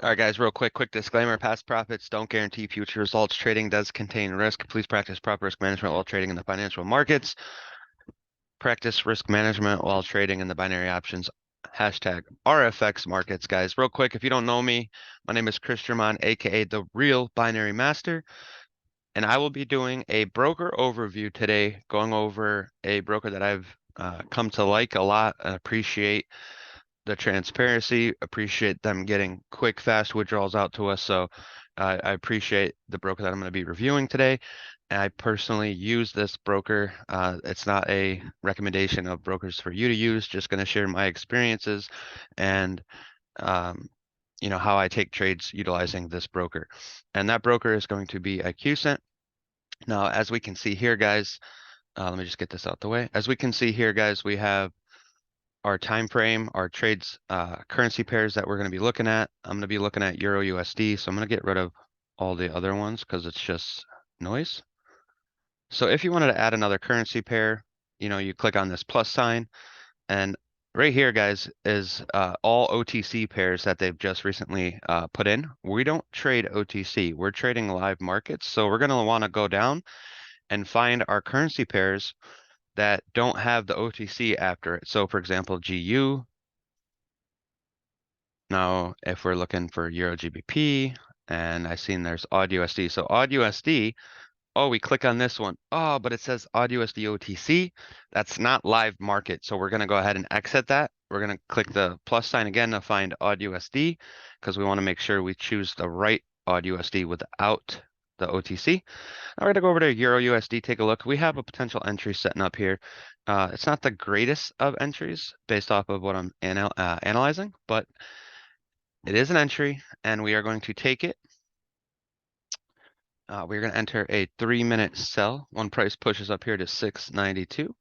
All right, guys, real quick disclaimer. Past profits don't guarantee future results. Trading does contain risk. Please practice proper risk management while trading in the financial markets. Practice risk management while trading in the binary options. Hashtag RFX markets, guys. Real quick, if you don't know me, my name is 𝐘𝐨𝐮'𝐫𝐞, aka the real binary master. And I will be doing a broker overview today, going over a broker that I've come to like a lot and appreciate the transparency, appreciate them getting quick, fast withdrawals out to us. So I appreciate the broker that I'm going to be reviewing today. And I personally use this broker. It's not a recommendation of brokers for you to use, just going to share my experiences and how I take trades utilizing this broker. And that broker is going to be 𝐬𝐞. Now, as we can see here, guys, let me just get this out the way. As we can see here, guys, we have our time frame, our trades, currency pairs that we're going to be looking at. I'm going to be looking at Euro USD, so I'm going to get rid of all the other ones because it's just noise. So if you wanted to add another currency pair, you click on this plus sign, and right here, guys, is all OTC pairs that they've just recently put in. We don't trade OTC, we're trading live markets, so we're going to want to go down and find our currency pairs that don't have the OTC after it. So for example, GU. Now, if we're looking for Euro GBP, and I seen there's AUD USD. So AUD USD, oh, we click on this one. Oh, but it says AUD USD OTC. That's not live market. So we're going to go ahead and exit that. We're going to click the plus sign again to find AUD USD because we want to make sure we choose the right AUD USD without the OTC. Now we're going to go over to Euro USD, take a look. We have a potential entry setting up here. It's not the greatest of entries based off of what I'm analyzing, but it is an entry, and we are going to take it. We're going to enter a 3-minute sell when price pushes up here to 692,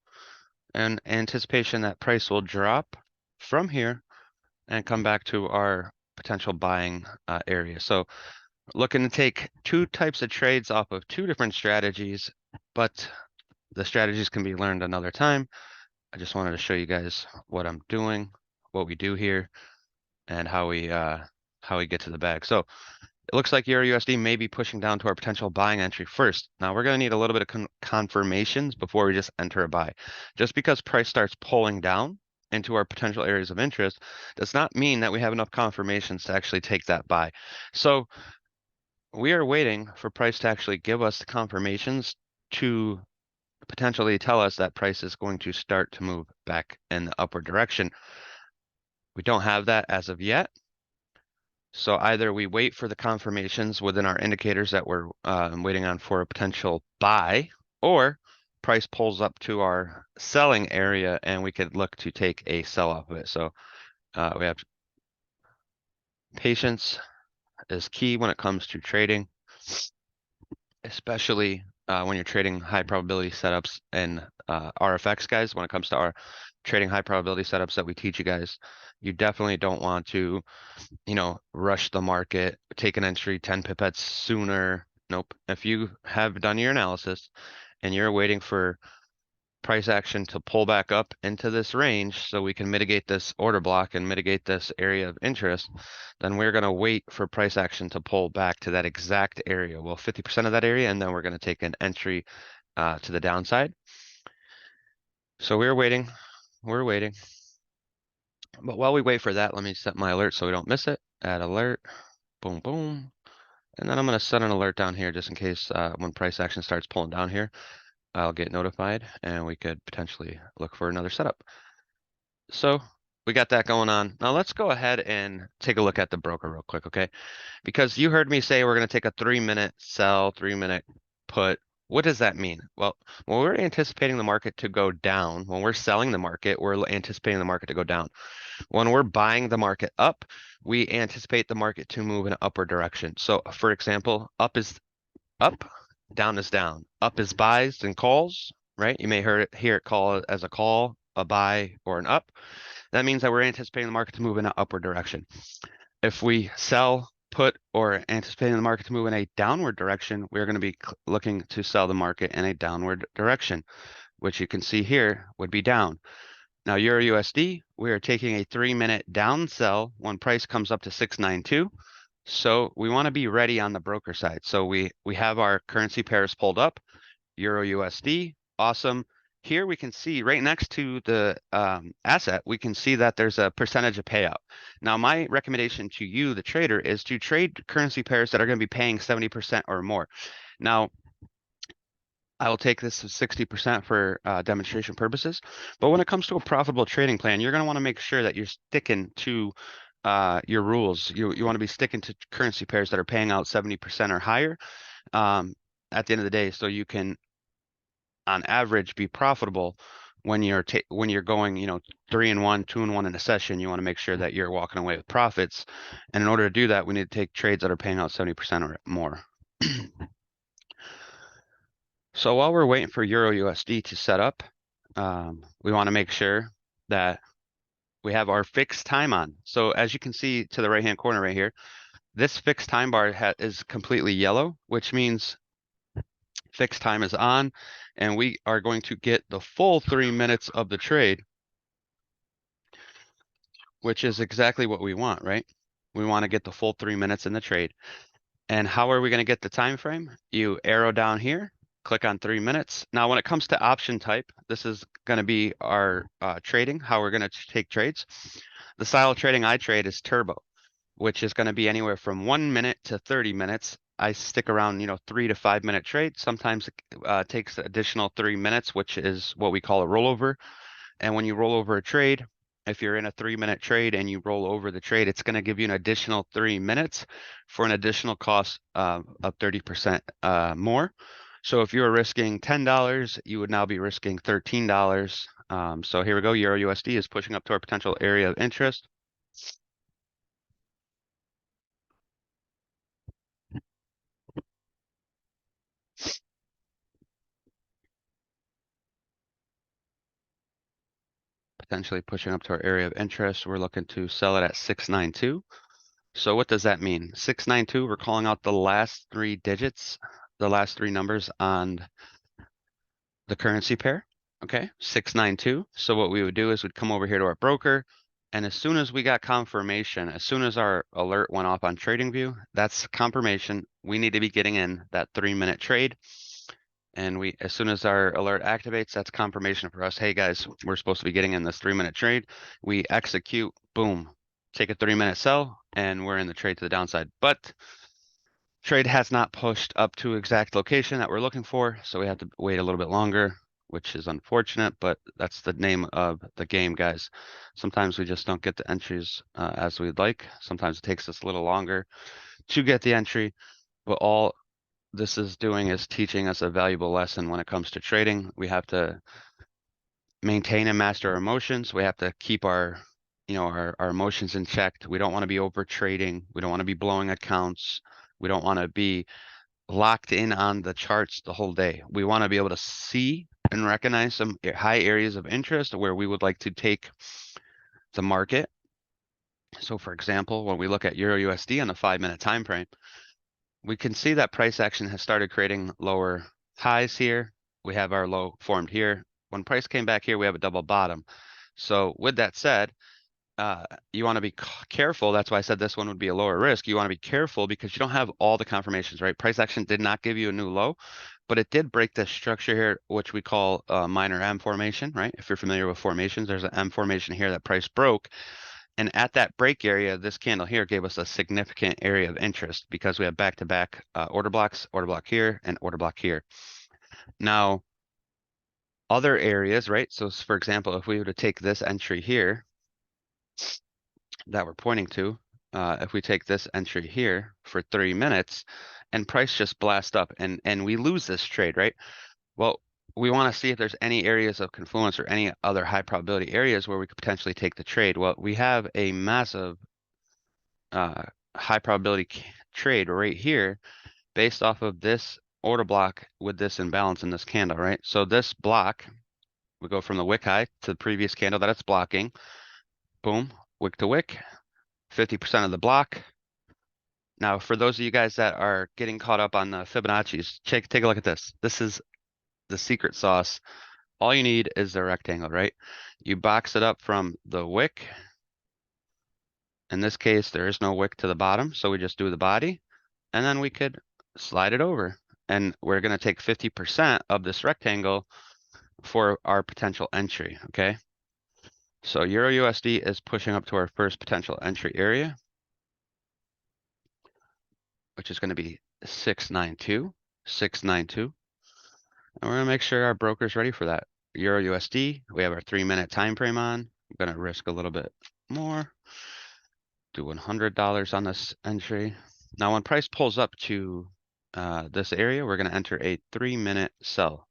and anticipation that price will drop from here and come back to our potential buying area. So looking to take two types of trades off of two different strategies, but the strategies can be learned another time. I just wanted to show you guys what I'm doing, what we do here, and how we get to the bag. So it looks like Euro USD may be pushing down to our potential buying entry first. Now we're going to need a little bit of confirmations before we just enter a buy. Just because price starts pulling down into our potential areas of interest does not mean that we have enough confirmations to actually take that buy. So we are waiting for price to actually give us the confirmations to potentially tell us that price is going to start to move back in the upward direction. We don't have that as of yet. So either we wait for the confirmations within our indicators that we're waiting on for a potential buy, or price pulls up to our selling area and we could look to take a sell off of it. So we have patience is key when it comes to trading, especially when you're trading high probability setups and RFX, guys. When it comes to our trading high probability setups that we teach you guys, you definitely don't want to rush the market, take an entry 10 pipettes sooner. Nope. If you have done your analysis and you're waiting for price action to pull back up into this range so we can mitigate this order block and mitigate this area of interest, then we're going to wait for price action to pull back to that exact area. Well, 50% of that area, and then we're going to take an entry to the downside. So we're waiting. We're waiting. But while we wait for that, let me set my alert so we don't miss it. Add alert. Boom, boom. And then I'm going to set an alert down here just in case when price action starts pulling down here, I'll get notified and we could potentially look for another setup. So we got that going on. Now let's go ahead and take a look at the broker real quick, okay? Because you heard me say we're going to take a 3-minute sell, 3-minute put. What does that mean? Well, when we're anticipating the market to go down, when we're selling the market, we're anticipating the market to go down. When we're buying the market up, we anticipate the market to move in an upward direction. So for example, up is up, down is down. Up is buys and calls, right? You may hear it called as a call, a buy, or an up. That means that we're anticipating the market to move in an upward direction. If we sell, put, or anticipating the market to move in a downward direction, we're going to be looking to sell the market in a downward direction, which you can see here would be down. Now, Euro USD, we are taking a 3-minute down sell when price comes up to 692. So we want to be ready on the broker side. So we have our currency pairs pulled up, Euro USD, awesome. Here we can see right next to the asset, we can see that there's a percentage of payout. Now, my recommendation to you, the trader, is to trade currency pairs that are going to be paying 70% or more. Now, I will take this as 60% for demonstration purposes. But when it comes to a profitable trading plan, you're going to want to make sure that you're sticking to your rules. You want to be sticking to currency pairs that are paying out 70% or higher at the end of the day, so you can, on average, be profitable when you're going, 3-1, 2-1 in a session. You want to make sure that you're walking away with profits. And in order to do that, we need to take trades that are paying out 70% or more. So while we're waiting for Euro USD to set up, we want to make sure that we have our fixed time on. So as you can see to the right-hand corner right here, this fixed time bar is completely yellow, which means fixed time is on, and we are going to get the full 3 minutes of the trade, which is exactly what we want, right? We want to get the full 3 minutes in the trade. And how are we going to get the time frame? You arrow down here, click on 3 minutes. Now, when it comes to option type, this is going to be our trading, how we're going to take trades. The style of trading I trade is turbo, which is going to be anywhere from 1 minute to 30 minutes. I stick around, 3 to 5 minute trade. Sometimes it takes additional 3 minutes, which is what we call a rollover. And when you roll over a trade, if you're in a 3 minute trade and you roll over the trade, it's going to give you an additional 3 minutes for an additional cost of 30% more. So if you were risking $10, you would now be risking $13. So here we go. Euro USD is pushing up to our potential area of interest. Potentially pushing up to our area of interest. We're looking to sell it at 692. So what does that mean? 692, we're calling out the last 3 digits, the last 3 numbers on the currency pair. Okay, 692. So what we would do is we'd come over here to our broker, and as soon as we got confirmation, as soon as our alert went off on TradingView, that's confirmation. We need to be getting in that 3 minute trade. And as soon as our alert activates, that's confirmation for us. Hey guys, we're supposed to be getting in this 3 minute trade. We execute, boom, take a 3 minute sell, and we're in the trade to the downside. But trade has not pushed up to exact location that we're looking for, so we have to wait a little bit longer, which is unfortunate, but that's the name of the game, guys. Sometimes we just don't get the entries as we'd like. Sometimes it takes us a little longer to get the entry, but all this is doing is teaching us a valuable lesson when it comes to trading. We have to maintain and master our emotions. We have to keep our emotions in check. We don't want to be over trading. We don't want to be blowing accounts. We don't want to be locked in on the charts the whole day. We want to be able to see and recognize some high areas of interest where we would like to take the market. So for example, when we look at Euro USD on the 5 minute time frame, we can see that price action has started creating lower highs here. We have our low formed here. When price came back here, we have a double bottom. So with that said, you want to be careful. That's why I said this one would be a lower risk. You want to be careful because you don't have all the confirmations, right? Price action did not give you a new low, but it did break this structure here, which we call a minor M formation, right? If you're familiar with formations, there's an M formation here that price broke. And at that break area, this candle here gave us a significant area of interest because we have back-to-back order blocks, order block here and order block here. Now, other areas, right? So for example, if we were to take this entry here that we're pointing to, if we take this entry here for 3 minutes and price just blast up and we lose this trade, right? Well, we want to see if there's any areas of confluence or any other high probability areas where we could potentially take the trade. Well, we have a massive high probability trade right here based off of this order block with this imbalance in this candle, right? So this block, we go from the wick high to the previous candle that it's blocking. Boom, wick to wick, 50% of the block. Now, for those of you guys that are getting caught up on the Fibonacci's, take a look at this. This is the secret sauce. All you need is the rectangle, right? You box it up from the wick In this case, there is no wick to the bottom, so we just do the body, and then we could slide it over. And we're going to take 50% of this rectangle for our potential entry, okay? So Euro USD is pushing up to our first potential entry area, which is going to be 692, 692. And we're going to make sure our broker's ready for that. Euro USD, we have our 3-minute time frame on. I'm going to risk a little bit more. Do $100 on this entry. Now, when price pulls up to this area, we're going to enter a 3-minute sell.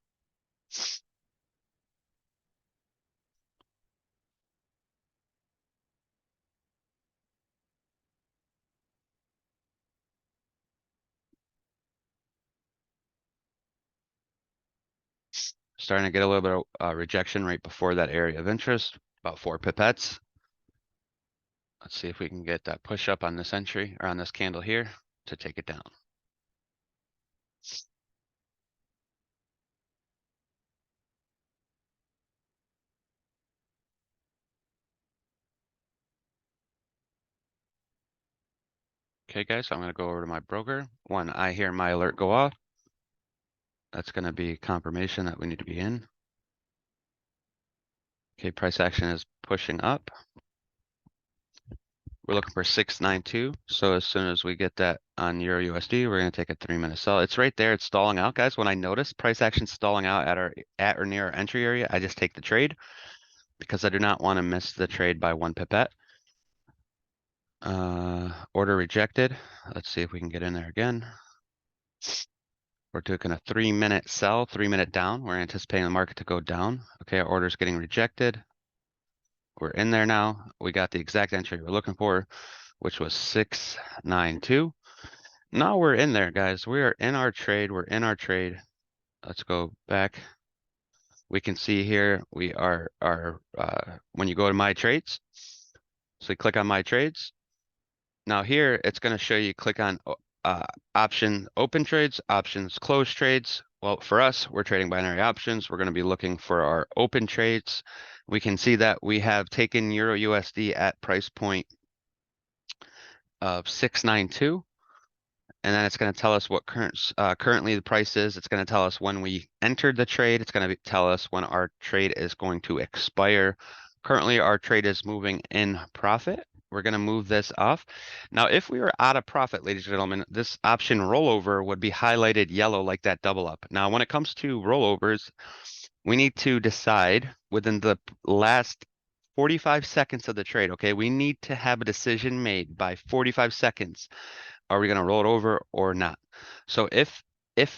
Starting to get a little bit of rejection right before that area of interest, about 4 pipettes. Let's see if we can get that push up on this entry or on this candle here to take it down. Okay, guys, so I'm going to go over to my broker. When I hear my alert go off, that's going to be confirmation that we need to be in. Okay, price action is pushing up. We're looking for 692. So as soon as we get that on Euro USD, we're going to take a 3-minute sell. It's right there. It's stalling out, guys. When I notice price action stalling out at or near our entry area, I just take the trade because I do not want to miss the trade by 1 pipette. Order rejected. Let's see if we can get in there again. We're taking a 3-minute sell, 3-minute down. We're anticipating the market to go down. Okay, our order's getting rejected. We're in there now. We got the exact entry we're looking for, which was 692. Now we're in there, guys. We are in our trade. We're in our trade. Let's go back. We can see here we are when you go to my trades. So you click on my trades. Now here it's going to show you click on option open trades, options close trades. Well, for us, we're trading binary options. We're going to be looking for our open trades. We can see that we have taken Euro USD at price point of 692. And then it's going to tell us what currently the price is. It's going to tell us when we entered the trade. It's going to tell us when our trade is going to expire. Currently, our trade is moving in profit. We're going to move this off. Now, if we were out of profit, ladies and gentlemen, this option rollover would be highlighted yellow like that double up. Now, when it comes to rollovers, we need to decide within the last 45 seconds of the trade, okay? We need to have a decision made by 45 seconds. Are we going to roll it over or not? So if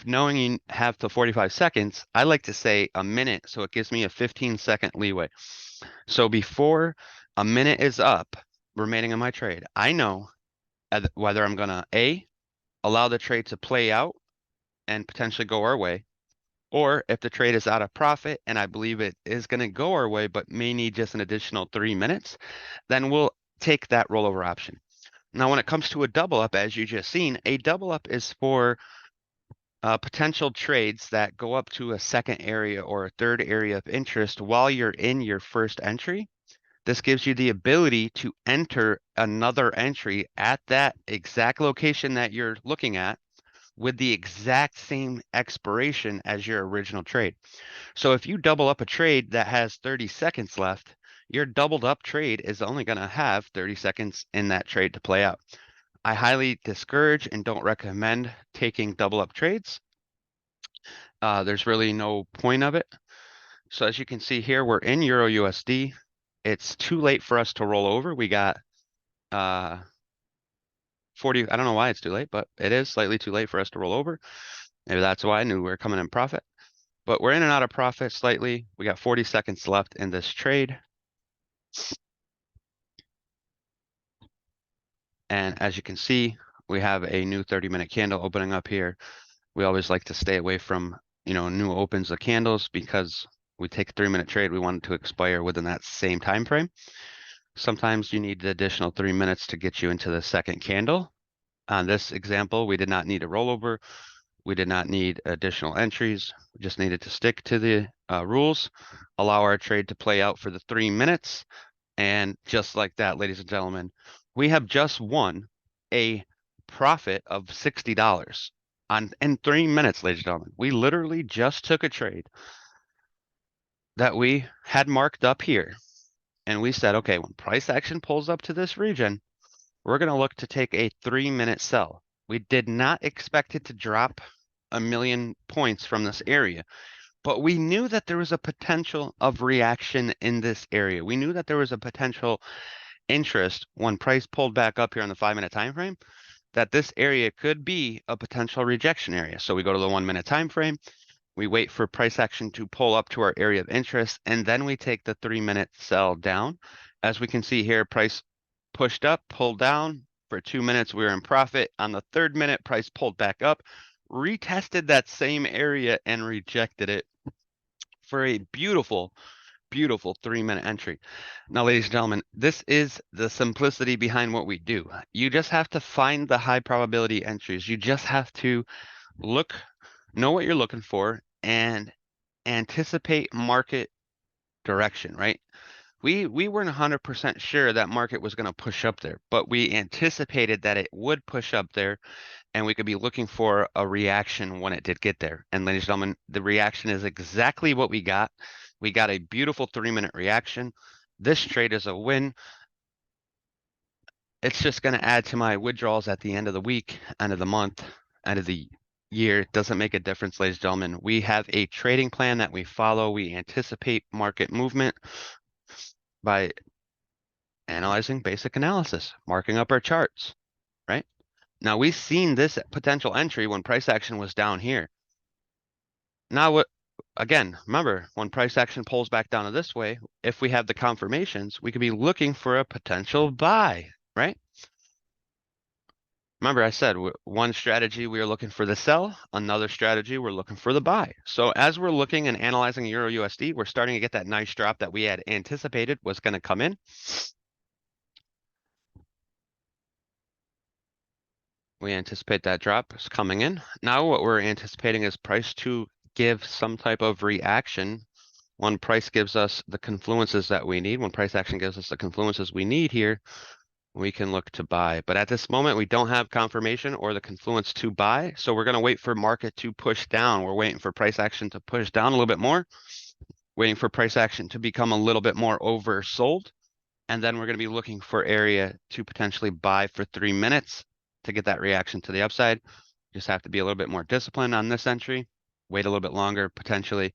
knowing you have till 45 seconds, I like to say a minute, so it gives me a 15-second leeway. So before a minute is up remaining in my trade, I know whether I'm going to A, allow the trade to play out and potentially go our way, or if the trade is out of profit and I believe it is going to go our way but may need just an additional 3 minutes, then we'll take that rollover option. Now, when it comes to a double up, as you just seen, a double up is for potential trades that go up to a second area or a third area of interest while you're in your first entry. This gives you the ability to enter another entry at that exact location that you're looking at with the exact same expiration as your original trade. So if you double up a trade that has 30 seconds left, your doubled up trade is only going to have 30 seconds in that trade to play out. I highly discourage and don't recommend taking double up trades. There's really no point of it. So as you can see here, we're in Euro USD. It's too late for us to roll over. We got 40. I don't know why it's too late, but it is slightly too late for us to roll over. Maybe that's why I knew we were coming in profit. But we're in and out of profit slightly. We got 40 seconds left in this trade. And as you can see, we have a new 30-minute candle opening up here. We always like to stay away from, new opens of candles because we take a 3-minute trade. We want it to expire within that same time frame. Sometimes you need the additional 3 minutes to get you into the second candle. On this example, we did not need a rollover. We did not need additional entries. We just needed to stick to the rules, allow our trade to play out for the 3 minutes, And just like that, ladies and gentlemen, we have just won a profit of $60 in 3 minutes, ladies and gentlemen. We literally just took a trade that we had marked up here. And we said, okay, when price action pulls up to this region, we're going to look to take a 3-minute sell. We did not expect it to drop 1,000,000 points from this area, but we knew that there was a potential of reaction in this area. We knew that there was a potential interest when price pulled back up here on the 5-minute time frame, that this area could be a potential rejection area. So we go to the 1-minute time frame, we wait for price action to pull up to our area of interest, and then we take the 3-minute sell down. As we can see here, price pushed up, pulled down. For 2 minutes, we were in profit. On the 3rd minute, price pulled back up, retested that same area and rejected it for a beautiful, beautiful 3-minute entry. Now, ladies and gentlemen, this is the simplicity behind what we do. You just have to find the high probability entries. You just have to know what you're looking for and anticipate market direction, right? We weren't 100% sure that market was going to push up there, but we anticipated that it would push up there and we could be looking for a reaction when it did get there. And ladies and gentlemen, the reaction is exactly what we got. We got a beautiful 3-minute reaction. This trade is a win. It's just going to add to my withdrawals at the end of the week, end of the month, end of the year. It doesn't make a difference, ladies and gentlemen. We have a trading plan that we follow. We anticipate market movement by analyzing basic analysis, marking up our charts, right? Now we've seen this potential entry when price action was down here. Now, again, remember, when price action pulls back down to this way, if we have the confirmations, we could be looking for a potential buy, right? Remember, I said one strategy we are looking for the sell, another strategy we're looking for the buy. So as we're looking and analyzing Euro USD, we're starting to get that nice drop that we had anticipated was going to come in. We anticipate that drop is coming in. Now what we're anticipating is price to give some type of reaction when price gives us the confluences that we need. When price action gives us the confluences we need here, we can look to buy. But at this moment, we don't have confirmation or the confluence to buy. So we're going to wait for market to push down. We're waiting for price action to push down a little bit more, waiting for price action to become a little bit more oversold. And then we're going to be looking for area to potentially buy for 3 minutes to get that reaction to the upside. Just have to be a little bit more disciplined on this entry, wait a little bit longer potentially.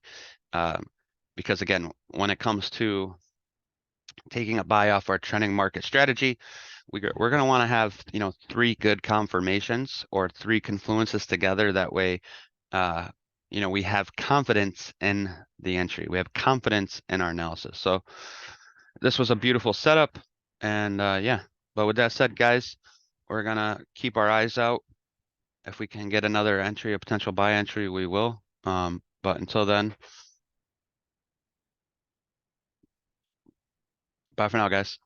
Because again, when it comes to taking a buy off our trending market strategy, we're going to want to have, 3 good confirmations or 3 confluences together. That way, we have confidence in the entry. We have confidence in our analysis. So this was a beautiful setup. And yeah, but with that said, guys, we're going to keep our eyes out. If we can get another entry, a potential buy entry, we will. But until then, bye for now, guys.